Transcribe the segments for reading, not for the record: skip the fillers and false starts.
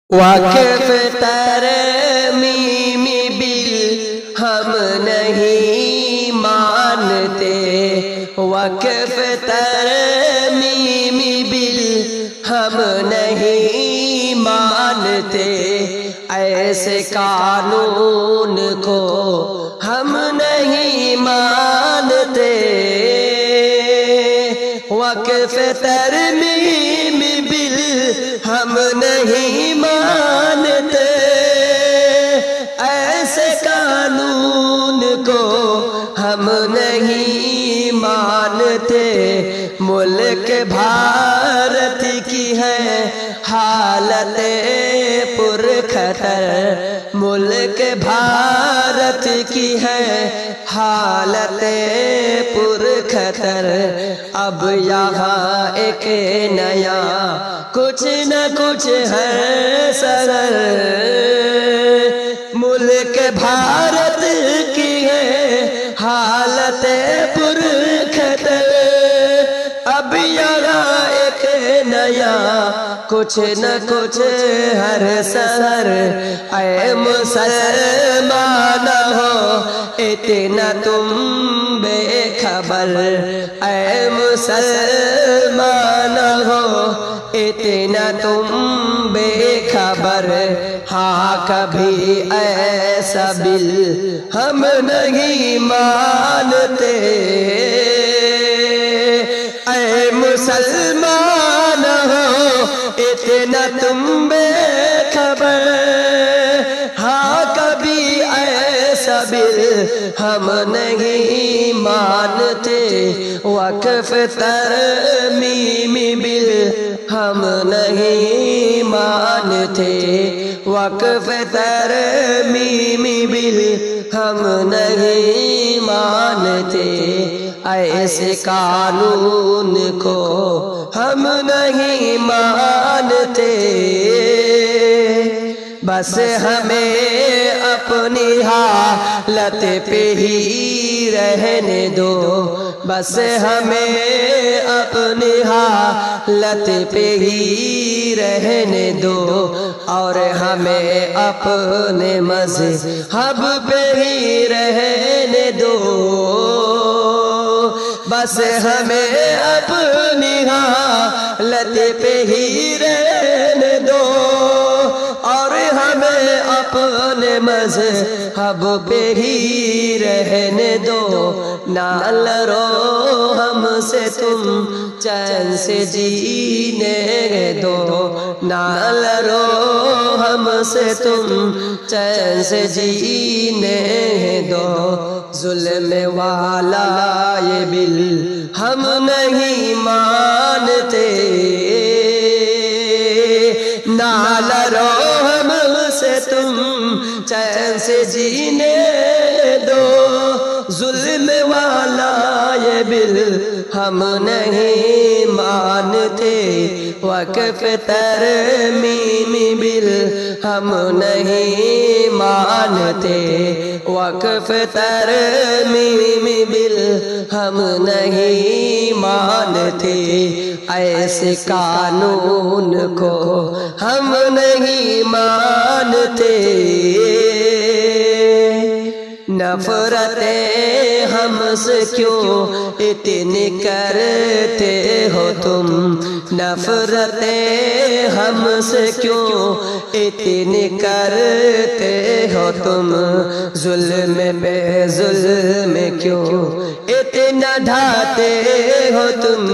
واقف ترمیم بل ہم نہیں مانتے، واقف ترمیم بل ہم نہیں مانتے، ایسے قانون کو ہم نہیں مانتے، واقف ترمیم بل ہم نہیں مانتے، ایسے قانون کو ہم نہیں مانتے، ملک بھارت کی ہے حالت پر خطر، ملک بھارت کی ہے حالت پر خطر، اب یہاں ایک نیا کچھ نہ کچھ ہے سر، ملک بھارت کی ہے حالت پر خطر، اب یہاں ایک نیا کچھ نہ کچھ ہر سر، اے مسلمان ہو اتنا تم بے خبر، اے مسلمان ہو اتنا تم بے خبر، ہاں کبھی ایسا بل ہم نہیں مانتے، اے مسلمان ہو اتنا تم بے خبر، ہاں کبھی ایسا بل ہم نہیں مانتے، وقف ترمیم بل ہم نہیں مانتے، وقف ترمیم بل ہم نہیں مانتے، ایسے قانون کو ہم نہیں مانتے، بس ہمیں اپنی حالت پہ ہی رہنے دو، بس ہمیں اپنی حالت پہ ہی رہنے دو، اور ہمیں اپنے مذہب پہ ہی رہنے دو، بس ہمیں اپنی حالت پہ ہی رہنے دو، اور ہمیں اپنے مذہب پہ ہی رہنے دو، نہ لڑو ہم سے تم چین سے جینے دو، نہ لڑو ہم سے تم چین سے جینے دو، ظلم والا یہ بل ہم نہیں مانتے، نہ لڑو ہم سے تم چین سے جینے دو، ظلم والا یہ بل ہم نہیں مانتے، وقف ترمیم بل ہم نہیں مانتے، وقف ترمیم بل ہم نہیں مانتے، ایسے قانون کو ہم نہیں مانتے، نفرتیں ہم سے کیوں اتنی کرتے ہو تم، نفرتیں ہم سے کیوں اتنی کرتے ہو تم، ظلم پہ ظلم کیوں اتنا ڈھاتے ہو تم،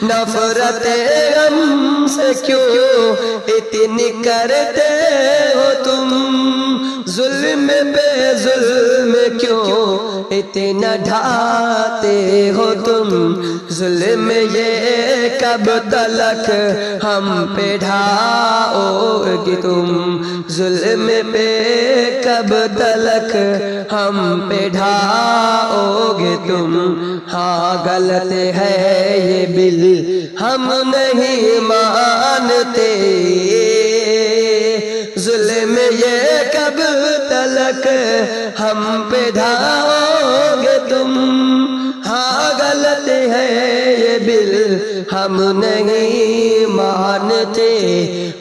نفرتیں ہم سے کیوں اتنی کرتے ہو تم، ظلم پہ ظلم کیوں اتنا ڈھاتے ہو تم، ظلم یہ کب تلک ہم پہ ڈھاؤ گے تم، ظلم پہ کب تلک ہم پہ ڈھاؤ گے تم، ہاں غلط ہے یہ بل ہم نہیں مانتے، ظلم یہ کب تلک ہم پہ ڈھاؤ گے تم، ہاں غلط ہے یہ بل ہم نہیں مانتے،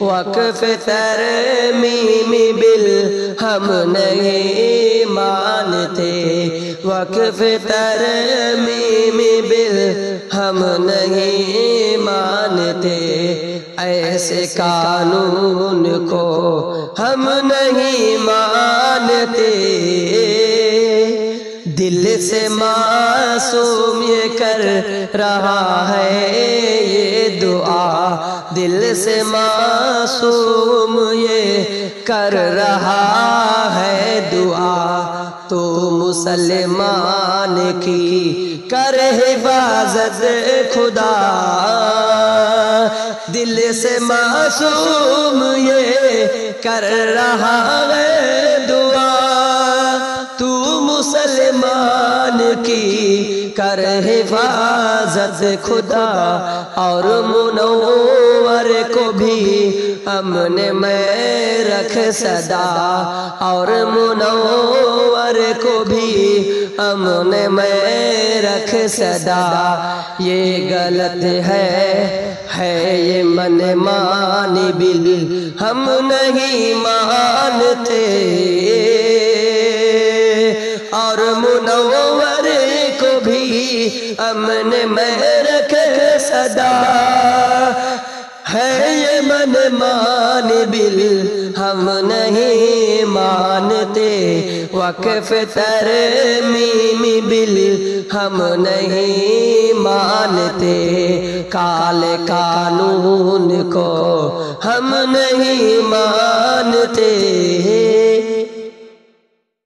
وقف ترمیم بل ہم نہیں مانتے، وقف ترمیم بل ہم نہیں مانتے، ایسے قانون کو ہم نہیں مانتے، دل سے معصوم یہ کر رہا ہے یہ دعا، دل سے معصوم یہ کر رہا ہے دعا، تو مسلمان کی کر حفاظت خدا، دل سے معصوم یہ کر رہا ہے دعا، تو مسلمان کی کر حفاظت خدا، اور منور کو بھی امن میں رکھ صدا، اور منور کو بھی امن میں رکھ صدا، یہ غلط ہے یہ من مانی بل ہم نہیں مانتے، اور منور کو بھی امن میں رکھ صدا، ہے یہ من مانی بل ہم نہیں مانتے، وقف ترمیم بل ہم نہیں مانتے، کالے قانون کو ہم نہیں مانتے،